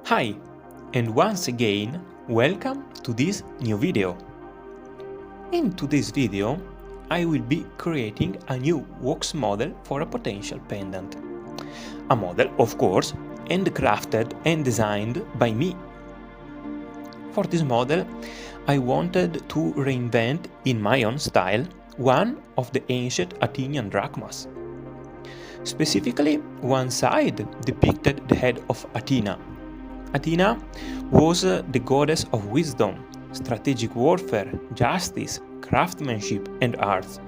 Hi, and once again, welcome to this new video. In today's video, I will be creating a new wax model for a potential pendant. A model, of course, handcrafted and designed by me. For this model, I wanted to reinvent, in my own style, one of the ancient Athenian drachmas. Specifically, one side depicted the head of Athena. Athena was the goddess of wisdom, strategic warfare, justice, craftsmanship, and arts,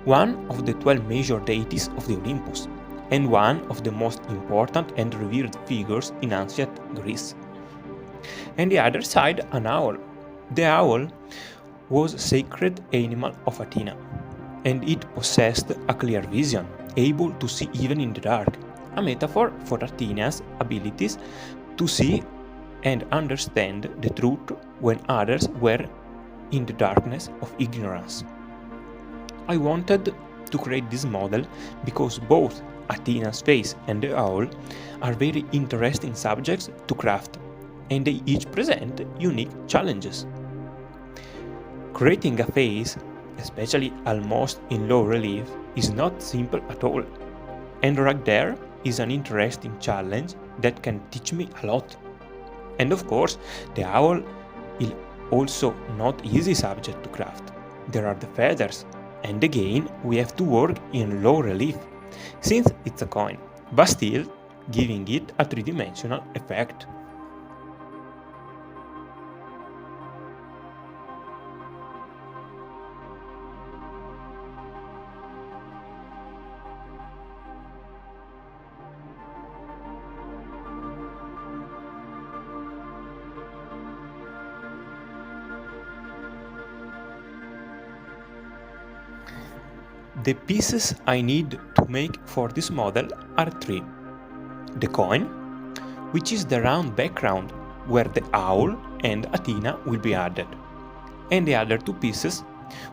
one of the 12 major deities of the Olympus, and one of the most important and revered figures in ancient Greece. And the other side, an owl. The owl was a sacred animal of Athena, and it possessed a clear vision, able to see even in the dark, a metaphor for Athena's abilities to see and understand the truth when others were in the darkness of ignorance. I wanted to create this model because both Athena's face and the owl are very interesting subjects to craft, and they each present unique challenges. Creating a face, especially almost in low relief, is not simple at all, and right there is an interesting challenge that can teach me a lot. And of course, the owl is also not easy subject to craft. There are the feathers, and again we have to work in low relief, since it's a coin, but still giving it a three-dimensional effect. The pieces I need to make for this model are three. The coin, which is the round background where the owl and Athena will be added, and the other two pieces,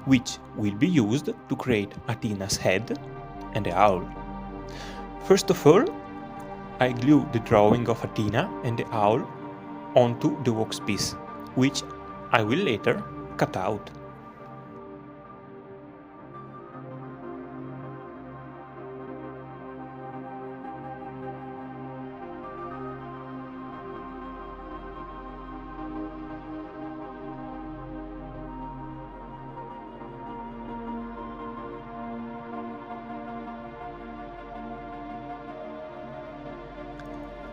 which will be used to create Athena's head and the owl. First of all, I glue the drawing of Athena and the owl onto the wax piece, which I will later cut out.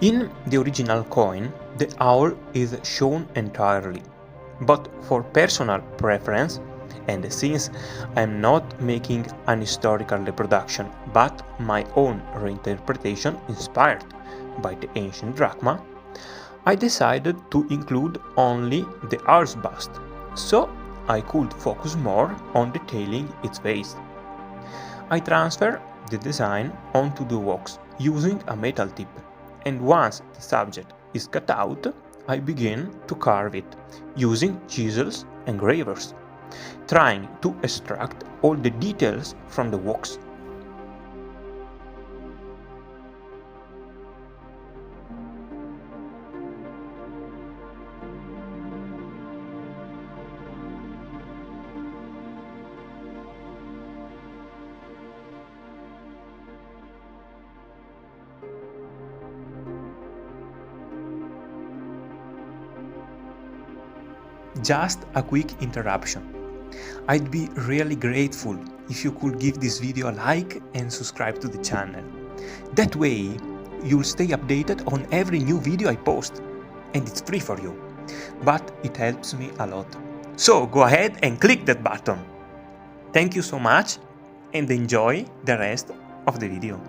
In the original coin, the owl is shown entirely, but for personal preference, and since I am not making an historical reproduction but my own reinterpretation inspired by the ancient drachma, I decided to include only the owl's bust, so I could focus more on detailing its face. I transfer the design onto the wax using a metal tip, and once the subject is cut out, I begin to carve it using chisels and gravers, trying to extract all the details from the wax. Just a quick interruption. I'd be really grateful if you could give this video a like and subscribe to the channel. That way, you'll stay updated on every new video I post, and it's free for you, but it helps me a lot. So go ahead and click that button. Thank you so much, and enjoy the rest of the video.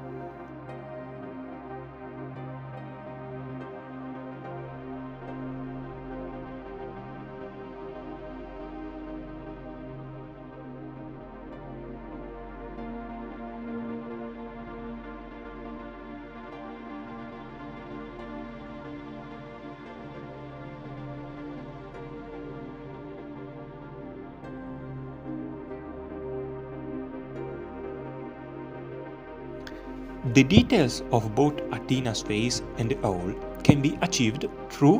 The details of both Athena's face and the owl can be achieved through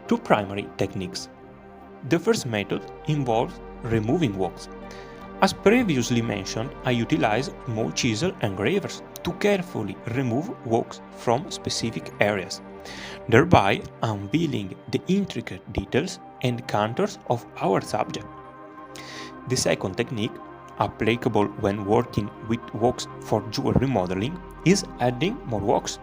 two primary techniques. The first method involves removing wax. As previously mentioned, I utilize small chisel engravers to carefully remove wax from specific areas, thereby unveiling the intricate details and contours of our subject. The second technique, applicable when working with wax for jewelry modeling, is adding more wax.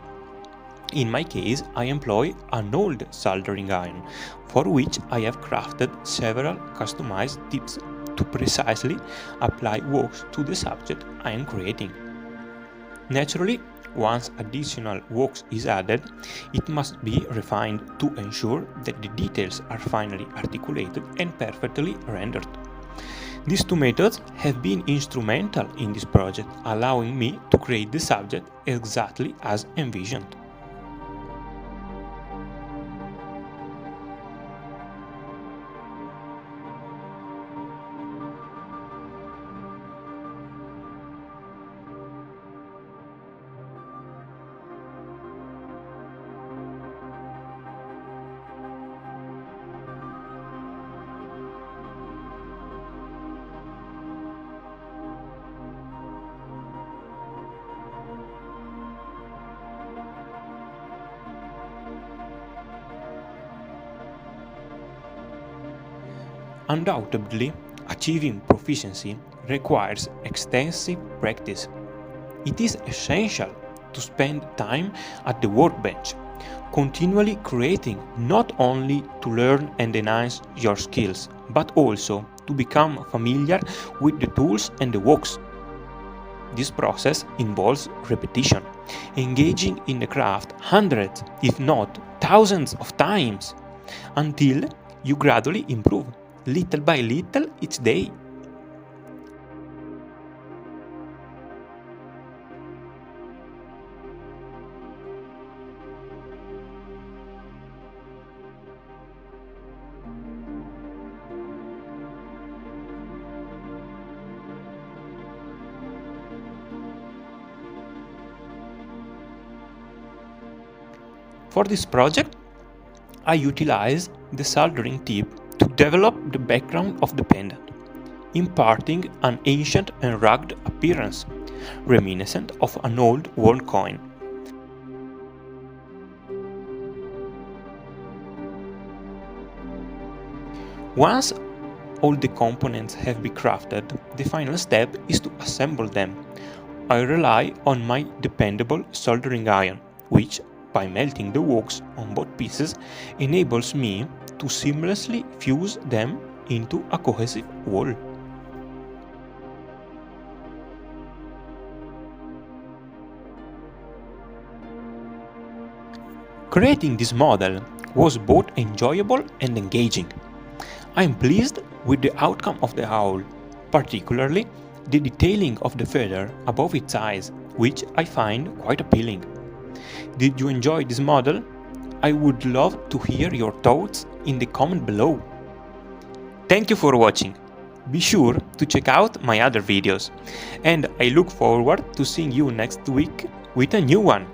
In my case, I employ an old soldering iron, for which I have crafted several customized tips to precisely apply wax to the subject I am creating. Naturally, once additional wax is added, it must be refined to ensure that the details are finally articulated and perfectly rendered. These two methods have been instrumental in this project, allowing me to create the subject exactly as envisioned. Undoubtedly, achieving proficiency requires extensive practice. It is essential to spend time at the workbench, continually creating, not only to learn and enhance your skills, but also to become familiar with the tools and the wax. This process involves repetition, engaging in the craft hundreds, if not thousands of times, until you gradually improve, little by little each day. For this project, I utilize the soldering tip to develop the background of the pendant, imparting an ancient and rugged appearance, reminiscent of an old worn coin. Once all the components have been crafted, the final step is to assemble them. I rely on my dependable soldering iron, which, by melting the wax on both pieces, enables me to seamlessly fuse them into a cohesive whole. Creating this model was both enjoyable and engaging. I am pleased with the outcome of the owl, particularly the detailing of the feather above its eyes, which I find quite appealing. Did you enjoy this model? I would love to hear your thoughts in the comment below. Thank you for watching. Be sure to check out my other videos, and I look forward to seeing you next week with a new one.